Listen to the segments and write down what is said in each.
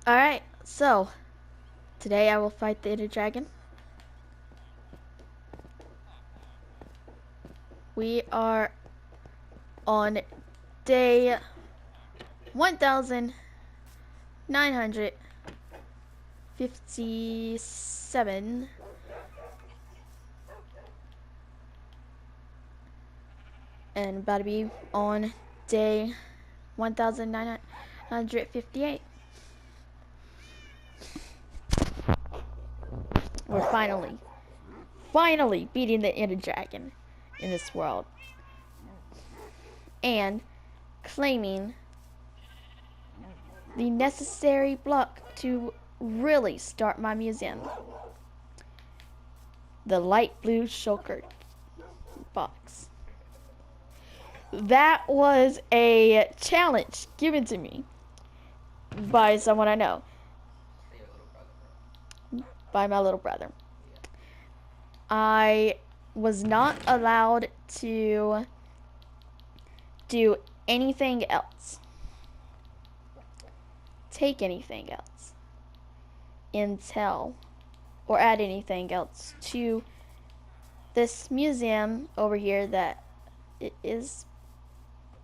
Alright, so today I will fight the Ender Dragon. We are on day 1957 and about to be on day 1958. We're finally beating the Ender Dragon in this world and claiming the necessary block to really start my museum. The light blue shulker box. That was a challenge given to me by someone I know. By my little brother. I was not allowed to do anything else. Take anything else. Until or add anything else to this museum over here that it is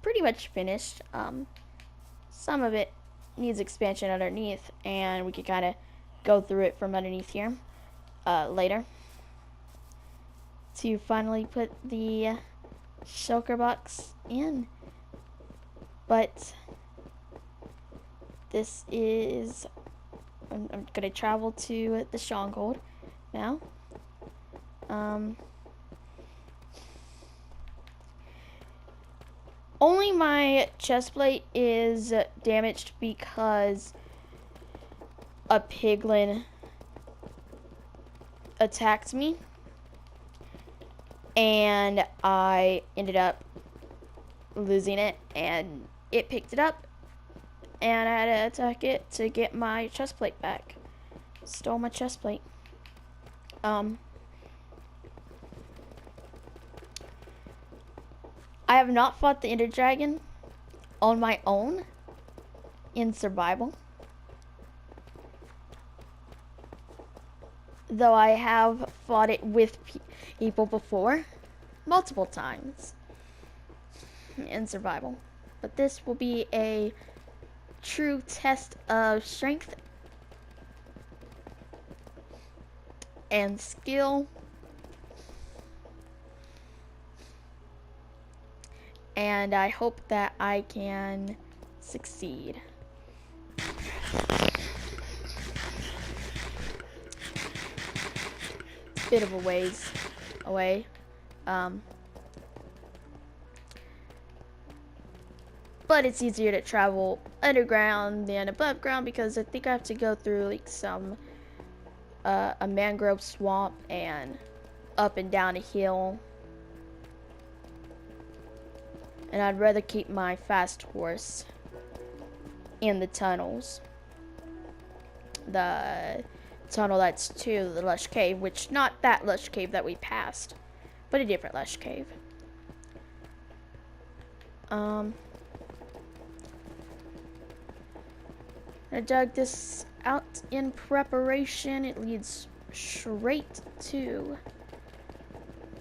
pretty much finished. Some of it needs expansion underneath, and we could kind of go through it from underneath here later to finally put the shulker box in. But this is I'm gonna travel to the stronghold now. Only my chest plate is damaged because a piglin attacked me and I ended up losing it, and it picked it up and I had to attack it to get my chest plate back. Stole my chest plate. I have not fought the Ender Dragon on my own in survival, though I have fought it with people before, multiple times in survival. But this will be a true test of strength and skill, and I hope that I can succeed. It's a bit of a ways away, but it's easier to travel underground than above ground because I think I have to go through like some a mangrove swamp and up and down a hill, and I'd rather keep my fast horse in the tunnels. The tunnel that's to the lush cave, which not that lush cave that we passed, but a different lush cave. I dug this out in preparation. It leads straight to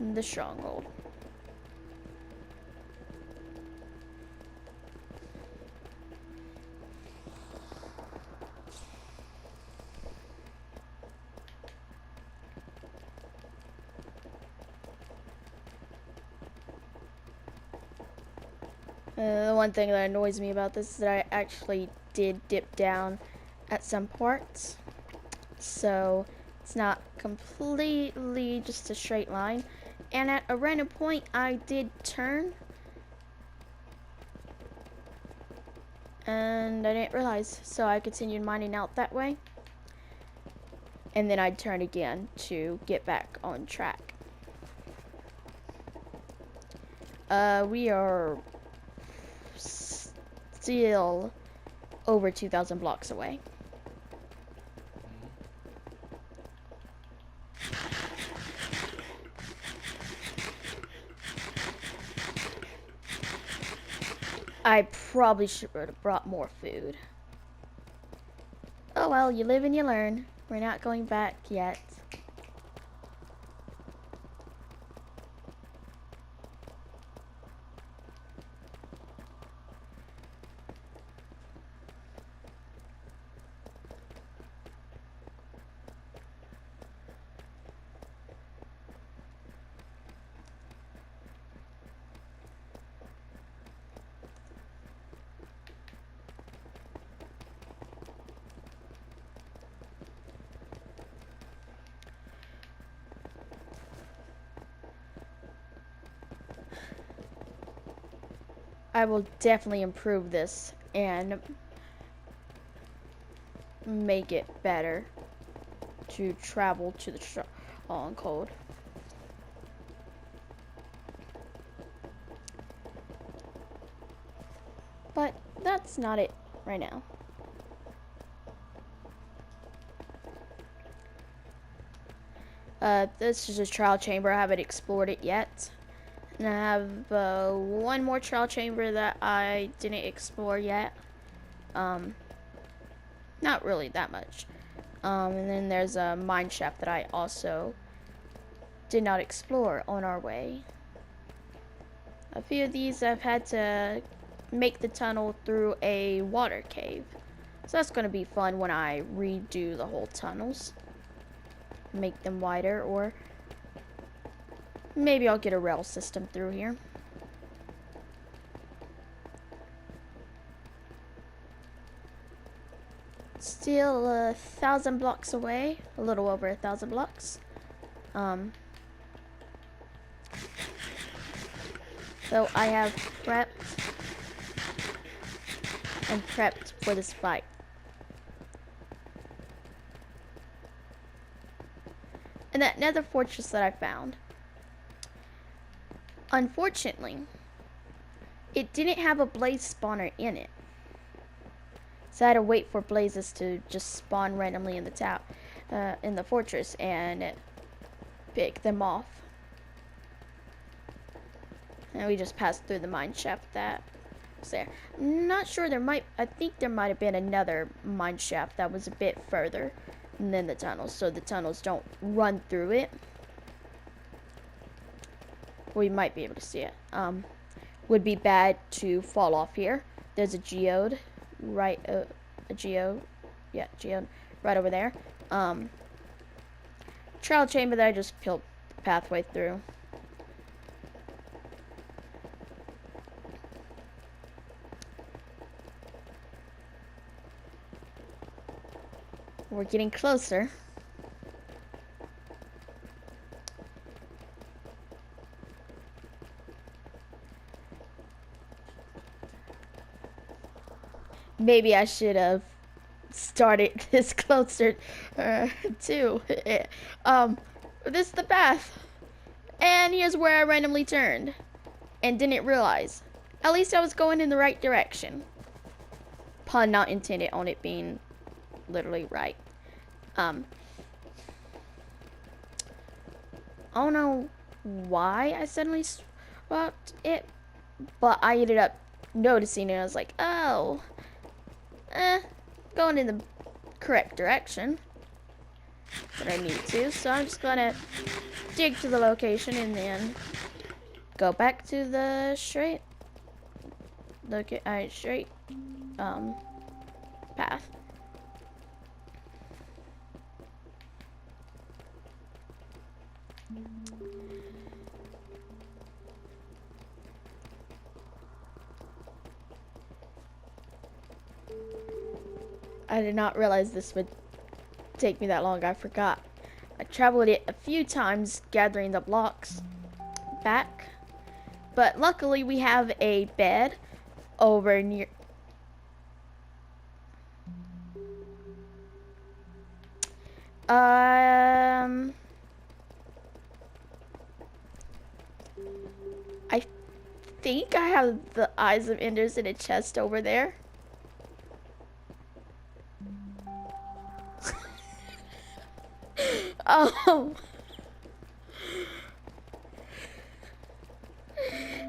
the stronghold. The one thing that annoys me about this is that I actually did dip down at some parts, so it's not completely just a straight line, and at a random point I did turn and I didn't realize, so I continued mining out that way, and then I'd turn again to get back on track. We are still over 2,000 blocks away. I probably should have brought more food. Oh well, you live and you learn. We're not going back yet. I will definitely improve this and make it better to travel to the on cold. But that's not it right now. This is a trial chamber. I haven't explored it yet. And I have one more trial chamber that I didn't explore yet. Not really that much. And then there's a mine shaft that I also did not explore on our way. A few of these I've had to make the tunnel through a water cave. So that's going to be fun when I redo the whole tunnels. Make them wider, or maybe I'll get a rail system through here. Still 1,000 blocks away, a little over 1,000 blocks. So I have prepped for this fight. And that nether fortress that I found, unfortunately, it didn't have a blaze spawner in it. So I had to wait for blazes to just spawn randomly in the fortress and pick them off. And we just passed through the mine shaft that was there. I'm not sure, I think there might have been another mine shaft that was a bit further than the tunnels, so the tunnels don't run through it. We might be able to see it. Would be bad to fall off here. There's a geode right geode right over there. Trial chamber that I just built the pathway through. We're getting closer. Maybe I should have started this closer too. This is the path. And here's where I randomly turned and didn't realize. At least I was going in the right direction. Pun not intended on it being literally right. I don't know why I suddenly swapped it, but I ended up noticing it. I was like, oh, going in the correct direction. But I need to, so I'm just gonna dig to the location and then go back to the straight path. I did not realize this would take me that long. I forgot. I traveled it a few times gathering the blocks back. But luckily we have a bed over near... I think I have the Eyes of Enders in a chest over there.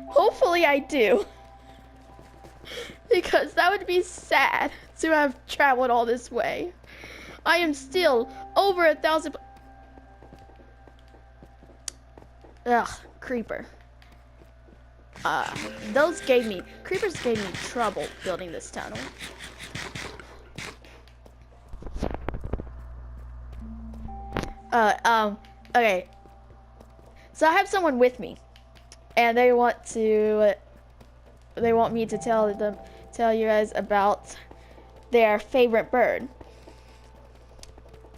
Hopefully I do. Because that would be sad to have traveled all this way I am still over 1,000. Ugh, creeper. Creepers gave me trouble building this tunnel. Okay. So I have someone with me, and they want me to tell you guys about their favorite bird.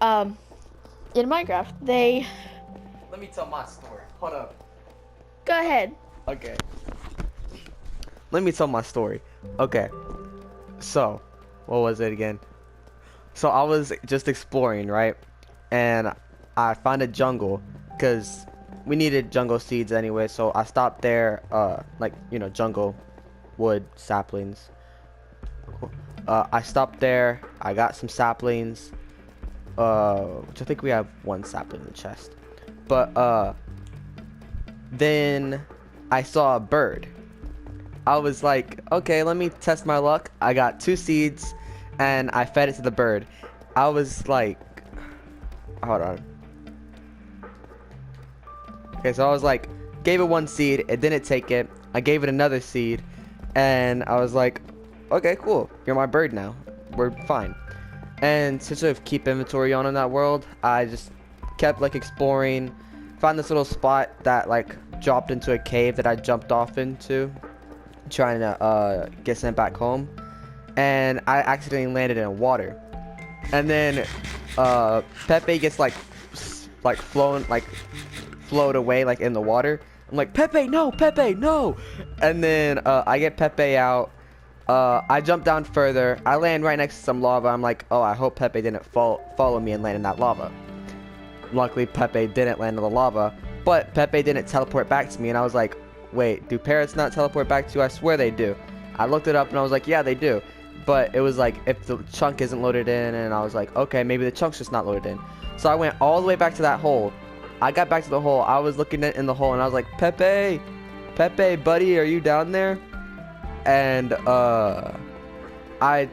In Minecraft, Let me tell my story. Hold up. Go ahead. Okay. Let me tell my story. Okay. So, what was it again? So I was just exploring, right? And I found a jungle because we needed jungle seeds anyway. So I stopped there, like, you know, jungle wood saplings. I stopped there. I got some saplings. Which I think we have one sapling in the chest. But then I saw a bird. I was like, okay, let me test my luck. I got 2 seeds and I fed it to the bird. I was like, hold on. Okay, so I was like, gave it 1 seed, it didn't take it. I gave it another seed and I was like, okay, cool, you're my bird now, we're fine. And since I have keep inventory on in that world, I just kept like exploring, found this little spot that like dropped into a cave that I jumped off into, trying to get sent back home, and I accidentally landed in water. And then Pepe gets like float away like in the water. I'm like, Pepe, no, Pepe, no. And then I get Pepe out. I jump down further. I land right next to some lava. I'm like, oh, I hope Pepe didn't follow me and land in that lava. Luckily, Pepe didn't land in the lava, but Pepe didn't teleport back to me, and I was like, wait, do parrots not teleport back to you? I swear they do. I looked it up and I was like, yeah, they do. But it was like, if the chunk isn't loaded in, and I was like, okay, maybe the chunk's just not loaded in. So I went all the way back to that hole. I got back to the hole. I was looking in the hole and I was like, Pepe, Pepe, buddy, are you down there? And I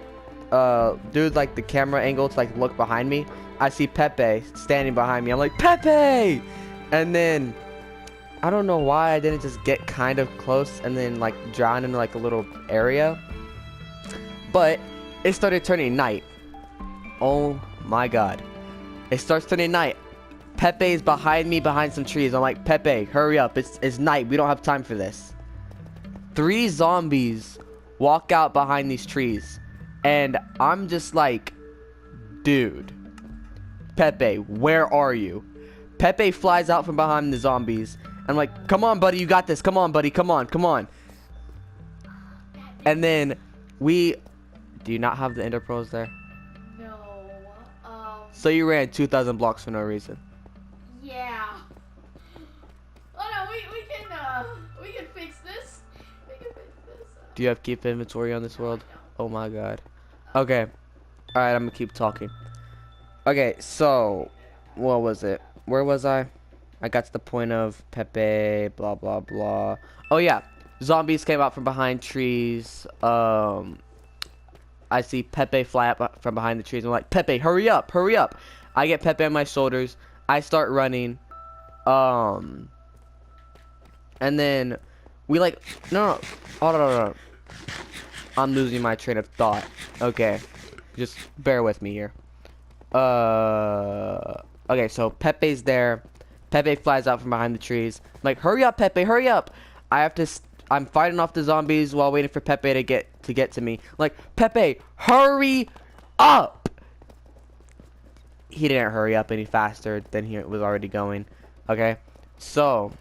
do like the camera angle to like look behind me. I see Pepe standing behind me. I'm like, Pepe! And then I don't know why I didn't just get kind of close and then like drown in like a little area. But it started turning night. Oh my god. It starts turning night. Pepe is behind me behind some trees. I'm like, Pepe, hurry up. It's night. We don't have time for this. 3 zombies walk out behind these trees. And I'm just like, dude. Pepe, where are you? Pepe flies out from behind the zombies. I'm like, come on, buddy, you got this. Come on, buddy, come on, come on. And then do you not have the ender pearls there? No. So you ran 2,000 blocks for no reason. Yeah. Oh no, we can fix this. We can fix this. Do you have keep inventory on this world? Oh my god. Okay. Alright, I'm gonna keep talking. Okay, so what was it? Where was I? I got to the point of Pepe, blah blah blah. Oh yeah, zombies came out from behind trees. I see Pepe fly up from behind the trees. I'm like, Pepe, hurry up, hurry up. I get Pepe on my shoulders. I start running. And then we like, no, hold on. I'm losing my train of thought. Okay, just bear with me here. Okay, so Pepe's there. Pepe flies out from behind the trees. I'm like, hurry up, Pepe, hurry up. I'm fighting off the zombies while waiting for Pepe to get to me. I'm like, Pepe, hurry up. He didn't hurry up any faster than he was already going. Okay, so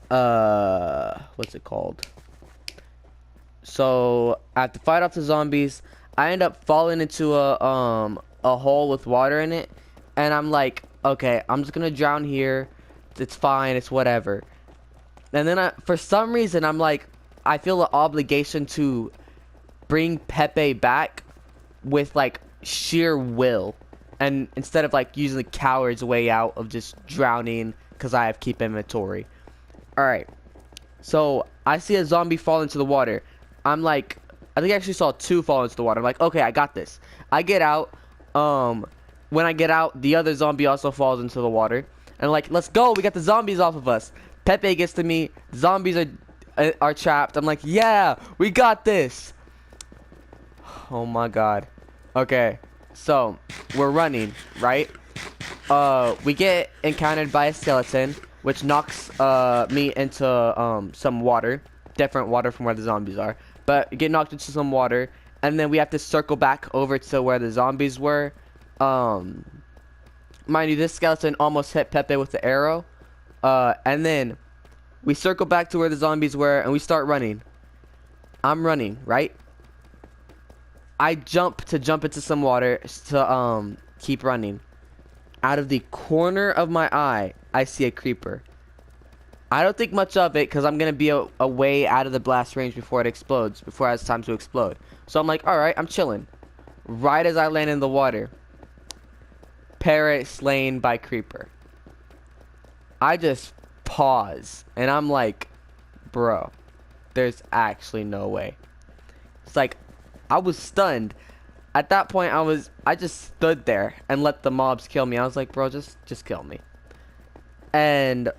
what's it called? So I have to fight off the zombies. I end up falling into a hole with water in it, and I'm like, okay, I'm just gonna drown here. It's fine. It's whatever. And then for some reason, I'm like, I feel the obligation to bring Pepe back with like sheer will, and instead of like using the coward's way out of just drowning because I have keep inventory. All right. So I see a zombie fall into the water. I'm like, I think I actually saw two fall into the water. I'm like, okay, I got this. I get out. Um, when I get out, the other zombie also falls into the water. And I'm like, let's go. We got the zombies off of us. Pepe gets to me. Zombies are trapped. I'm like, yeah, we got this. Oh my god. Okay, so we're running, right? We get encountered by a skeleton, which knocks me into some water, different water from where the zombies are. But get knocked into some water, and then we have to circle back over to where the zombies were. Um, Mind you, this skeleton almost hit Pepe with the arrow. And then we circle back to where the zombies were, and we start running. I'm running, right? I jump into some water to keep running. Out of the corner of my eye, I see a creeper. I don't think much of it because I'm going to be away out of the blast range before it explodes, before it has time to explode. So I'm like, alright, I'm chilling. Right as I land in the water, parrot slain by creeper. I just pause, and I'm like, bro, there's actually no way. It's like, I was stunned. At that point, I just stood there and let the mobs kill me. I was like, bro, just kill me. And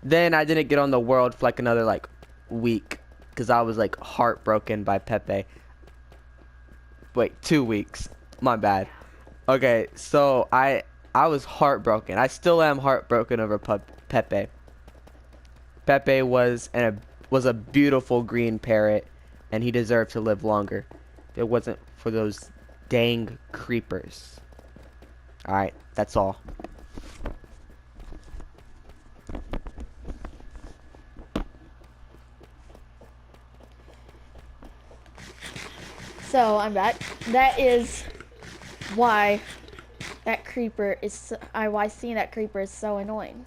then I didn't get on the world for like another like week because I was like heartbroken by Pepe. Wait, 2 weeks. My bad. Okay, so I was heartbroken. I still am heartbroken over Pepe. Pepe was a beautiful green parrot, and he deserved to live longer. If it wasn't for those dang creepers. All right, that's all. So I'm back. That is why that creeper is. Why seeing that creeper is so annoying.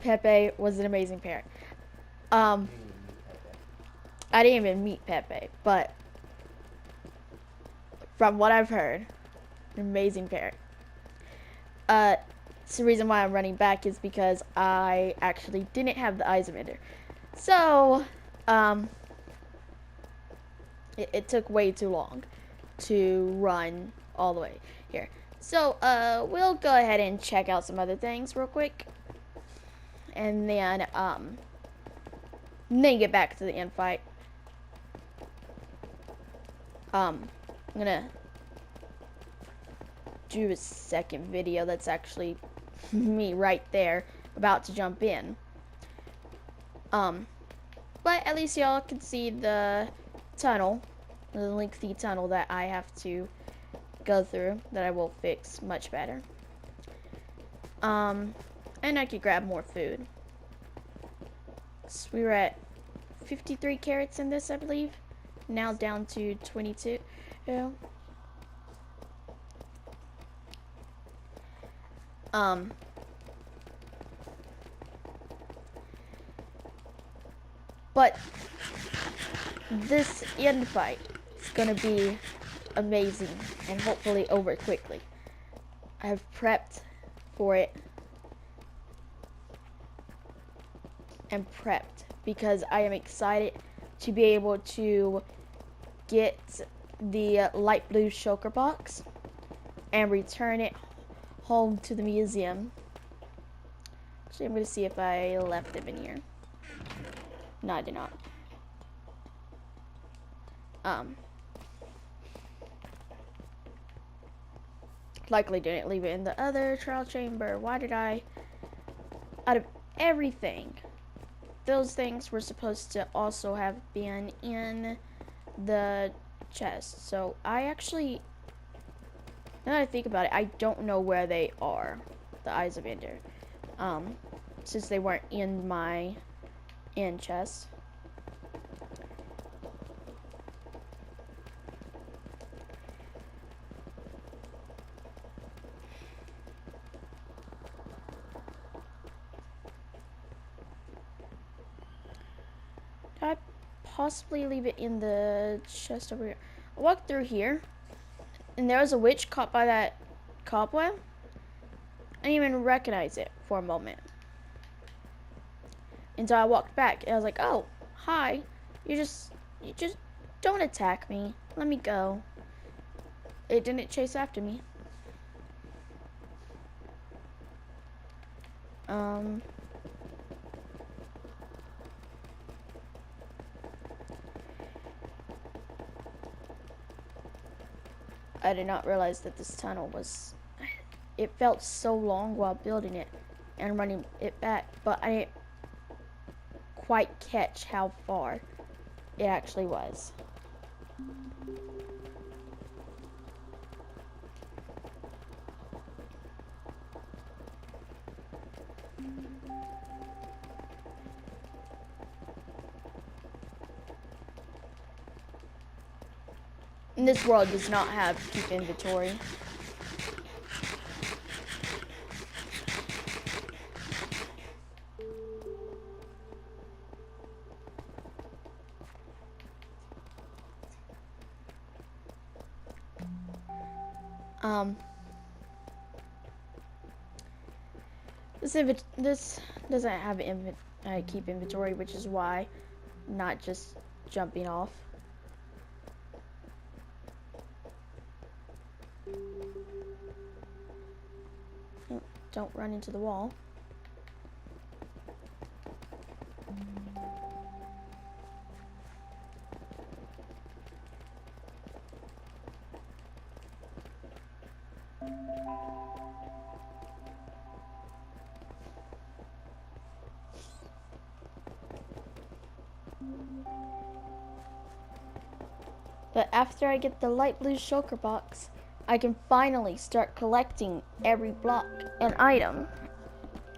Pepe was an amazing parrot. I didn't even meet Pepe, but from what I've heard, an amazing parrot. So the reason why I'm running back is because I actually didn't have the eyes of Ender. So, it took way too long to run all the way here. So, we'll go ahead and check out some other things real quick. And then get back to the end fight. I'm gonna do a second video that's actually me right there about to jump in. But at least y'all can see the tunnel, the lengthy tunnel that I have to go through that I will fix much better. And I could grab more food. So we were at 53 carrots in this, I believe. Now down to 22. But this end fight is gonna be amazing and hopefully over quickly. I've prepped for it and prepped because I am excited to be able to get the light blue shulker box and return it home to the museum. Actually, I'm going to see if I left them in here. No, I did not. Likely didn't leave it in the other trial chamber. Why did I? Out of everything, those things were supposed to also have been in the chest. So I actually, now that I think about it, I don't know where they are, the Eyes of Ender, since they weren't in my chest. Did I possibly leave it in the chest over here? I walked through here, and there was a witch caught by that cobweb. I didn't even recognize it for a moment. Until I walked back, and I was like, oh, hi. You just don't attack me. Let me go. It didn't chase after me. I did not realize that this tunnel was, it felt so long while building it and running it back, but I didn't quite catch how far it actually was. And this world does not have keep inventory. This doesn't have keep inventory, which is why not just jumping off. Don't run into the wall. But after I get the light blue shulker box, I can finally start collecting every block and item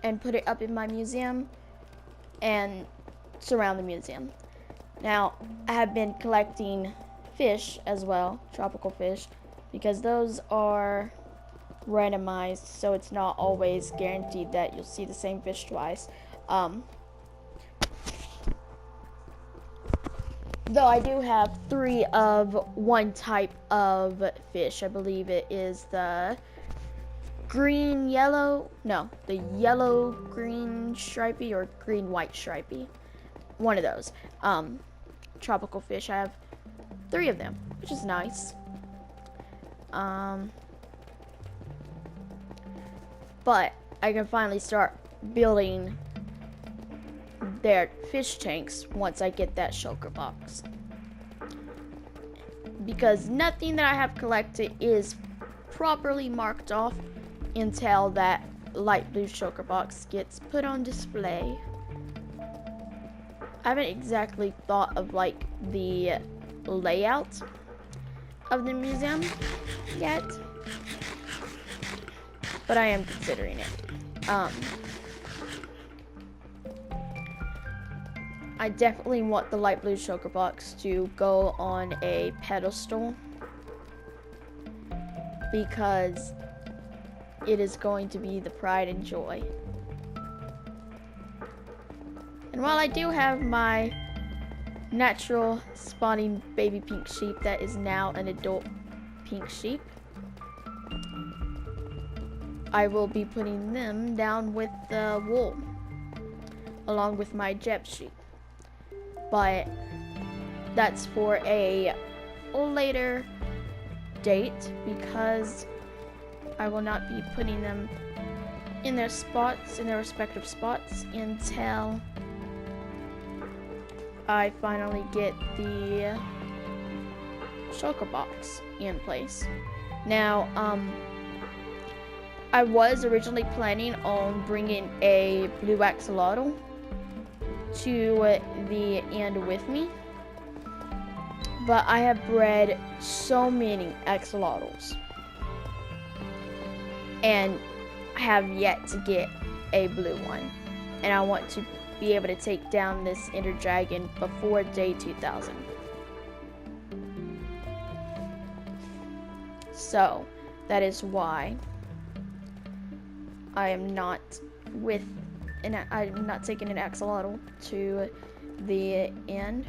and put it up in my museum and surround the museum. Now, I have been collecting fish as well, tropical fish, because those are randomized, so it's not always guaranteed that you'll see the same fish twice. Though I do have 3 of one type of fish. I believe it is the the yellow green stripey or green white stripey. One of those. Tropical fish. I have 3 of them, which is nice. But I can finally start building their fish tanks once I get that shulker box, because nothing that I have collected is properly marked off until that light blue shulker box gets put on display. I haven't exactly thought of like the layout of the museum yet, but I am considering it. I definitely want the light blue shulker box to go on a pedestal, because it is going to be the pride and joy. And while I do have my natural spawning baby pink sheep that is now an adult pink sheep, I will be putting them down with the wool along with my Jeb sheep. But that's for a later date, because I will not be putting them in their spots, in their respective spots, until I finally get the shulker box in place. Now, I was originally planning on bringing a blue axolotl to the end with me, but I have bred so many axolotls and I have yet to get a blue one, and I want to be able to take down this Ender Dragon before day 2000. So that is why I am not I'm not taking an axolotl to the end,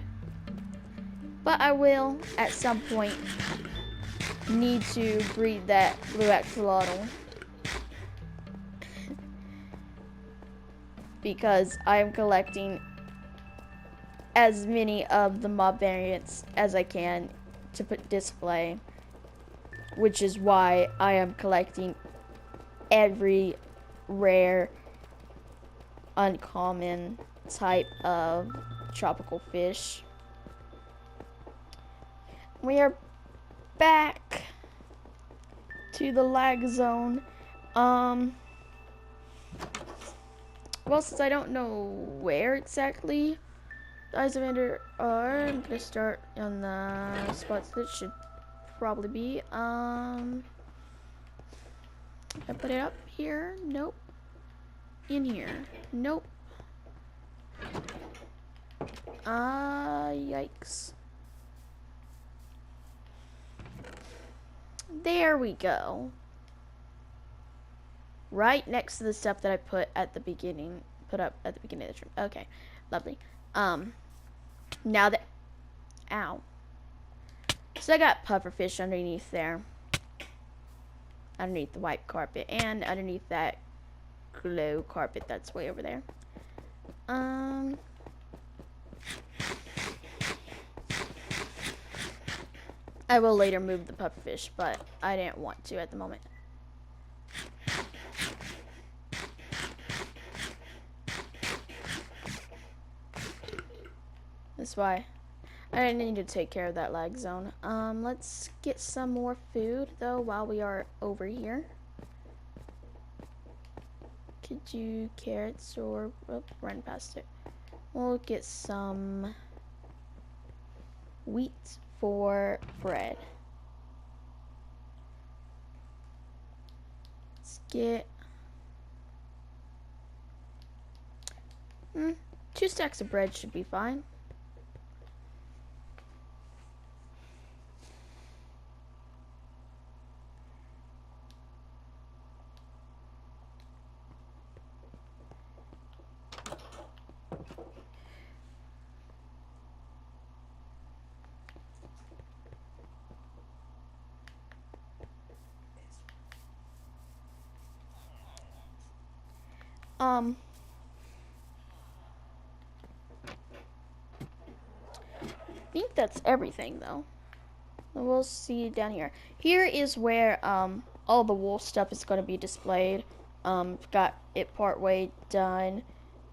but I will at some point need to breed that blue axolotl, because I am collecting as many of the mob variants as I can to put display, which is why I am collecting every rare, uncommon type of tropical fish. We are back to the lag zone. Well, since I don't know where exactly the eyes of Ender are, I'm gonna start on the spots that should probably be. I put it up here. Nope. In here. Nope. Yikes. There we go. Right next to the stuff that I put at the beginning, put up at the beginning of the stream. Okay, lovely. Now that, ow. So I got pufferfish underneath there. Underneath the white carpet and underneath that glow carpet that's way over there. I will later move the pufferfish, but I didn't want to at the moment. That's why I need to take care of that lag zone. Let's get some more food though while we are over here. Could you carrots or run past it? We'll get some wheat for bread. Let's get 2 stacks of bread should be fine. I think that's everything though. We'll see down here. Here is where all the wool stuff is going to be displayed. Got it part way done.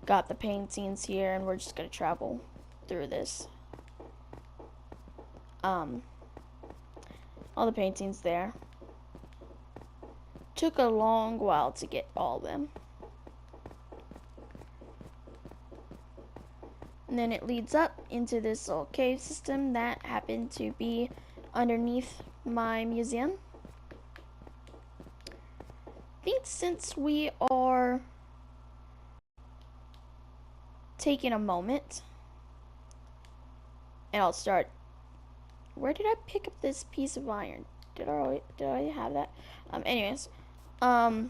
Got the paintings here, and we're just going to travel through this. All the paintings there. Took a long while to get all of them. And then it leads up into this little cave system that happened to be underneath my museum. I think since we are taking a moment, and I'll start. Where did I pick up this piece of iron? Did I have that? Anyways, I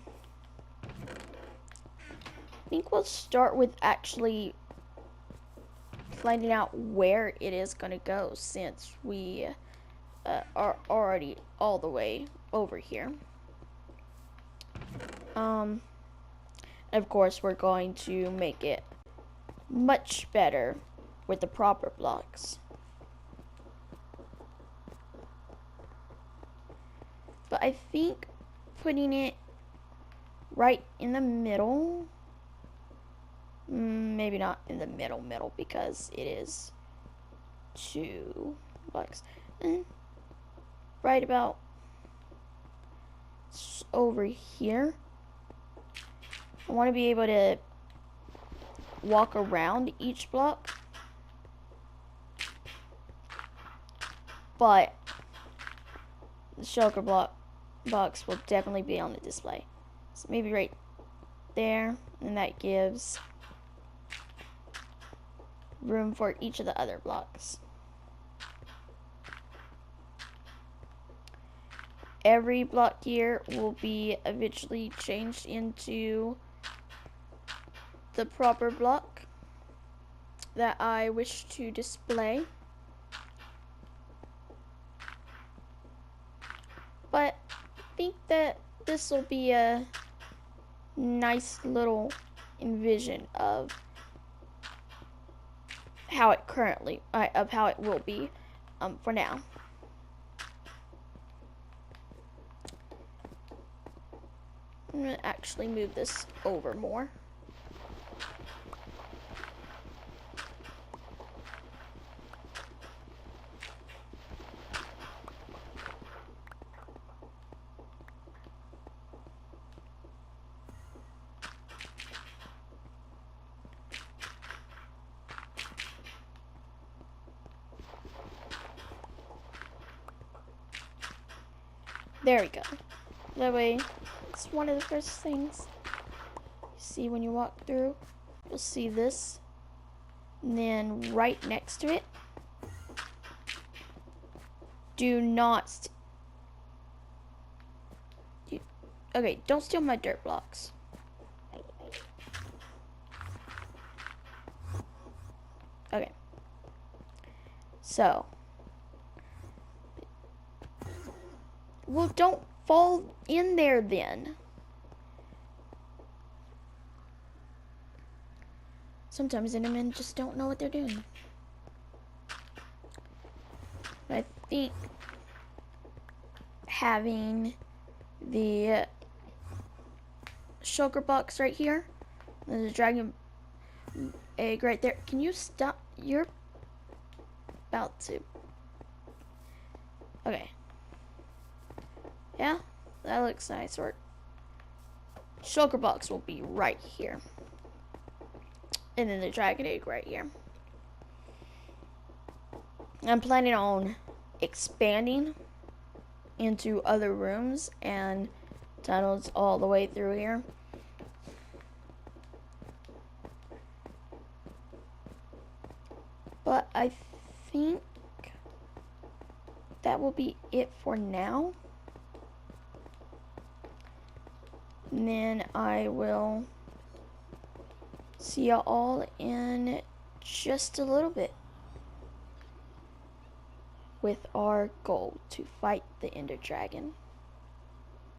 think we'll start with actually finding out where it is going to go, since we are already all the way over here. Of course, we're going to make it much better with the proper blocks. But I think putting it right in the middle, maybe not in the middle because it is 2 blocks. And right about over here. I want to be able to walk around each block, but the shulker box will definitely be on the display. So maybe right there, and that gives room for each of the other blocks. Every block here will be eventually changed into the proper block that I wish to display. But I think that this will be a nice little envision of how it currently of how it will be for now. I'm gonna actually move this over more. There we go. That way, it's one of the first things you see when you walk through. You'll see this. And then right next to it, do not... okay, don't steal my dirt blocks. Okay. So. Well, don't fall in there then. Sometimes Endermen just don't know what they're doing. But I think having the shulker box right here, there's a dragon egg right there. Can you stop? You're about to. Okay. Yeah, that looks nice. Or shulker box will be right here. And then the dragon egg right here. I'm planning on expanding into other rooms and tunnels all the way through here. But I think that will be it for now. And then I will see y'all all in just a little bit with our goal to fight the Ender Dragon.